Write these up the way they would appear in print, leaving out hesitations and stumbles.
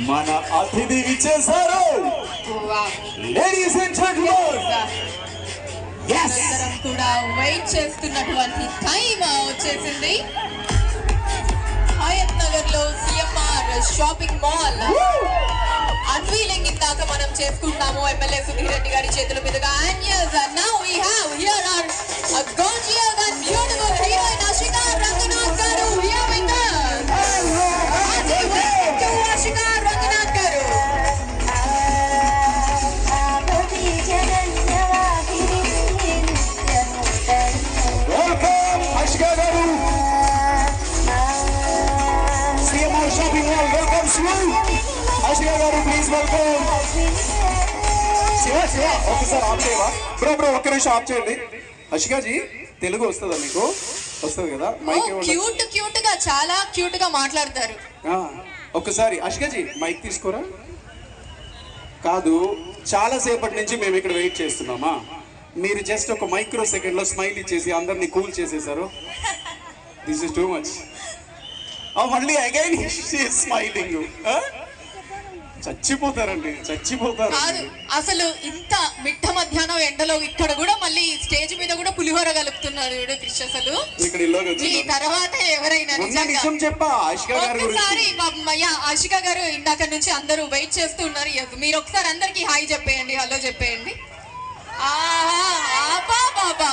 మన అతిథి ఇచ్చేసారు. లేడీస్ అండ్ జెంట్మెన్, అందరం కూడా వెయిట్ చేస్తున్నటువంటి టైం వచ్చేసింది. హయత్ నగర్ లో సిఎంఆర్ షాపింగ్ మాల్ అన్వీలింగ్ ఇందాక మనం చేసుకుంటాము ఎమ్మెల్యే సుధీర్ రెడ్డి గారి చేతుల మీదుగా. And yes, and now we have here our gorgeous and beautiful heroine Ashika Ranganath garu here with us. Welcome to Ashika Ranganath garu. welcome Ashika garu. CMR Shopping Mall welcomes you. Ashika garu, please welcome. Shiva ఒకసారి ఆప్ చేయవా bro ఒక్క నిమిషం ఆప్ చేయండి. Ashika G, Telugu వస్తుందా మీకు? వస్తుంది కదా. Mic cute గా చాలా క్యూట్ గా మాట్లాడతారు. ఒక్కసారి అషికా జీ మైక్ తీసుకోరా. కాదు, చాలా సేపటి నుంచి మేము ఇక్కడ వెయిట్ చేస్తున్నామా, మీరు జస్ట్ ఒక మైక్రో సెకండ్ లో స్మైల్ ఇచ్చేసి అందరినీ కూల్ చేసేసారు. This is too much. మళ్ళీ అగైన్ స్మైలింగ్. చచ్చిపోతారండి, చచ్చిపోతారు. అసలు ఇంత మిట్ట మధ్యాహ్నం ఎండలో ఇక్కడ కూడా మళ్ళీ స్టేజ్ మీద కూడా పులిహోర కలుపుతున్నారు క్రిష్. అసలు ఈ తర్వాత ఎవరైనా నిజం చెప్పా ఒకసారి ఆషికా గారు ఇందాక నుంచి అందరూ వెయిట్ చేస్తున్నారు. మీరు ఒకసారి అందరికి హాయ్ చెప్పేయండి, హలో చెప్పేయండి. బాబా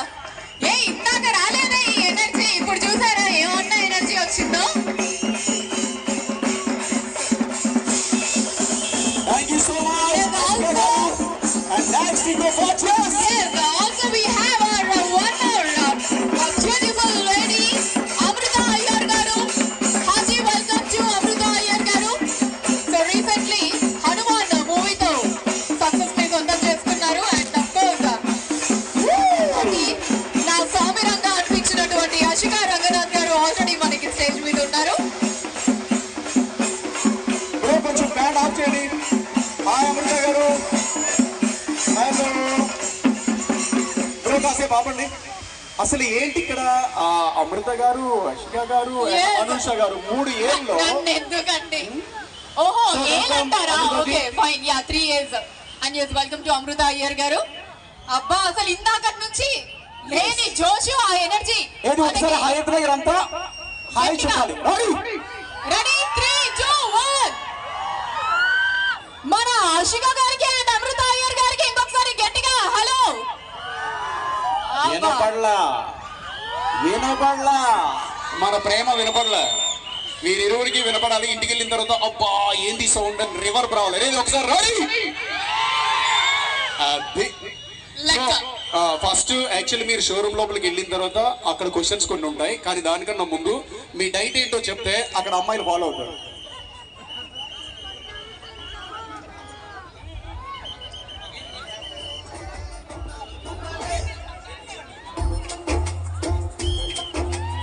ఏ ఇందాక రాలేదా ఈ ఎనర్జీ? ఇప్పుడు చూసారా ఏమన్నా ఎనర్జీ వచ్చిందో? Thank you so much. And next we go for chess. Yes, also we have our one more beautiful lady, Amrita Iyer garu. Haji, welcome to Amrita Iyer garu. So recently, Hanuman movie to success me sondam chestunnaru. And of course, na Swami Ranga anpichinatuvanti Ashika Ranganath garu already manaki stage మీద ఉన్నారు. Bro, కొంచెం band of చేయండి. Hi అమృత గారు. Hi bro, కాసేపు ఆపండి. అసలు ఏంటి ఇక్కడ అమృత గారు, అషికా గారు, అనుష గారు 3 ఏళ్ళలో ఎందుకండి? ఓహో, ఏలంటారా? Okay fine, yeah 3 years. And yes, welcome to Amrita Iyer గారు. అబ్బా, అసలు ఇందాక నుంచి లేని జోషు, ఆ ఎనర్జీ. ఏది ఒకసారి హయత్ నగర్ అంతా హాయ్ చెప్పాలి. రెడీ 3 2 1. మన ఆషికా గారికి అండ్ అమృత అయ్యర్ గారికి ఇంకొకసారి గట్టిగా హలో. వినపడలా మన ప్రేమ వినపడలా. వీరిరువురికి వినపడాలి. ఇంటికి వెళ్ళిన తర్వాత అబ్బా ఏంది సౌండ్ అని రివర్ రావాలి. ఒకసారి రెడీ. అది ఫస్ట్ యాక్చువల్లీ మీరు షోరూమ్ లోపలికి వెళ్ళిన తర్వాత అక్కడ క్వశ్చన్స్ కొన్ని ఉంటాయి, కానీ దానికన్నా ముందు మీ డైట్ ఏంటో చెప్తే అక్కడ అమ్మాయిలు ఫాలో అవుతారు.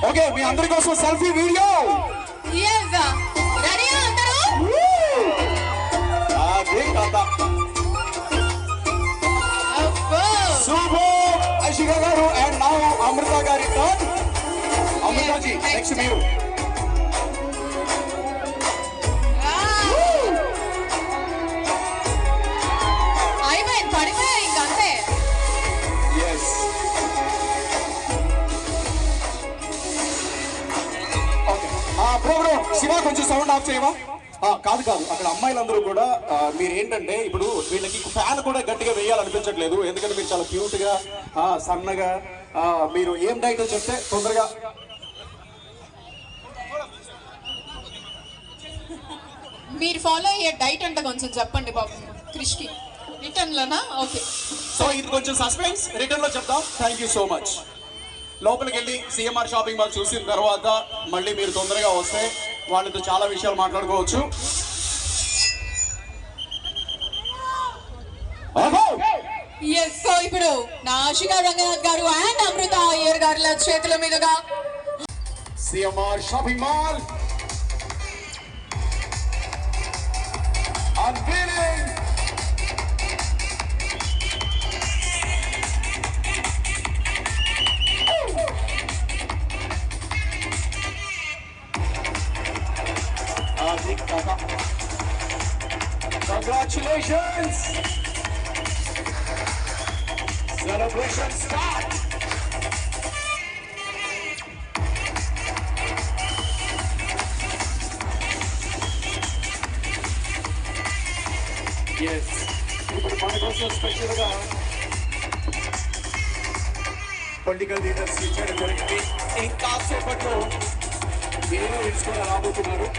ఓకే, మీ అందరి కోసం సెల్ఫీ వీడియో. రెడీ అందరూ? సూపర్ అషికా గారు. అండ్ నౌ అమృత గారి టర్న్. అమృతాజీ నెక్స్ట్ మీరు. అయిపోయింది, పడిపోయాయి ఇంకంతే. ప్రోగ్రామ్ శివ కొంచెం సౌండ్ ఆఫ్ చేయవా? కాదు అక్కడ అమ్మాయిలందరూ కూడా మీరు ఏంటంటే ఇప్పుడు వీళ్ళకి ఫ్యాన్ కూడా గట్టిగా వేయాలనిపించట్లేదు, ఎందుకంటే మీరు చాలా క్యూట్ గా సన్నగా మీరు ఏం డైట్ చెప్తే తొందరగా. మీరు ఫాలో అయ్యే డైట్ అంటే కొంచెం చెప్పండి బాబు క్రిష్ కి. రిటర్న్ లోనా? ఓకే, సో ఇది కొంచెం సస్పెన్స్, రిటర్న్ లో చెప్తాం. Thank you so much. లోపలికి వెళ్ళి సిఎంఆర్ షాపింగ్ మాల్ చూసిన తర్వాత మళ్ళీ మీరు తొందరగా వస్తే వాళ్ళతో చాలా విషయాలు మాట్లాడుకోవచ్చు. సో ఇప్పుడు నా ఆషికా రంగనాథ్ గారు అండ్ అమృత అయ్యర్ గారి చేతుల మీదుగా CMR shopping mall unveiling congratulations. Celebration start. Yes, ఇప్పుడు మన కోసం స్పెషల్గా పొలిటికల్ లీడర్స్ ఇచ్చడం జరిగింది. ఇంకా సేపట్లో హీరోయిన్స్ కూడా రాబోతున్నారు.